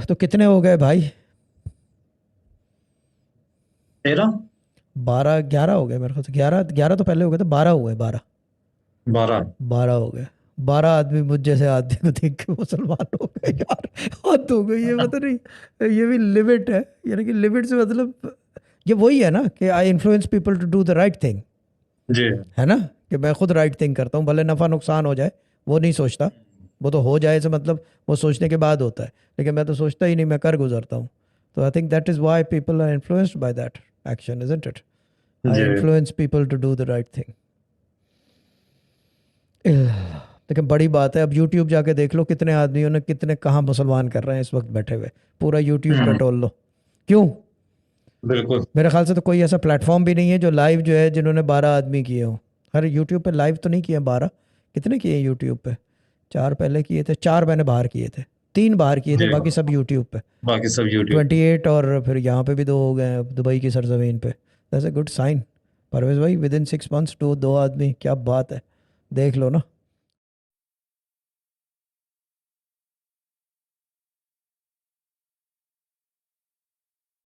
तो कितने हो गए भाई? 13। 12 11 हो गए मेरे ख्याल से। 11 11 तो पहले हो गए थे, 12 हुए, 12। 12। 12 हो गए। 12 आदमी मुझ जैसे आदमी को देख के मुसलमान हो गए यार। हद हो गई, ये पता नहीं, ये भी लिमिट है। यानी कि लिमिट से मतलब ये वही है ना कि I influence people to do the right thing. जी। है ना? कि मैं खुद राइट थिंग करता हूँ, भले नफ़ा नुकसान हो जाए, वो नहीं सोचता। वो तो हो जाए से मतलब वो सोचने के बाद होता है, लेकिन मैं तो सोचता ही नहीं, मैं कर गुजरता हूँ। तो I think that is why people are influenced by that action, isn't it? आई जी। Influence people to do the right thing. लेकिन बड़ी बात है, अब यूट्यूब जाके देख लो कितने आदमियों ने, कितने कहाँ मुसलमान कर रहे हैं इस वक्त बैठे हुए। पूरा यूट्यूब पे हम्म। टोल लो। क्यों? बिल्कुल। मेरे ख्याल से तो कोई ऐसा प्लेटफॉर्म भी नहीं है जो लाइव जो है जिन्होंने 12 आदमी किए हो। हर यूट्यूब पे लाइव तो नहीं किए 12। कितने किए यूट्यूब पे? 4 पहले किए थे, 4 मैंने बाहर किए थे। 3 बाहर किए थे, जी। बाकी सब यूट्यूब पे। बाकी सब यूट्यूब पे। 28, और फिर यहाँ पे भी 2 हो गए हैं, दुबई की सरजमीन पे। That's a good sign. Parvez bhai, with in 6 months 2 2 आदमी, क्या बात है। देख लो ना।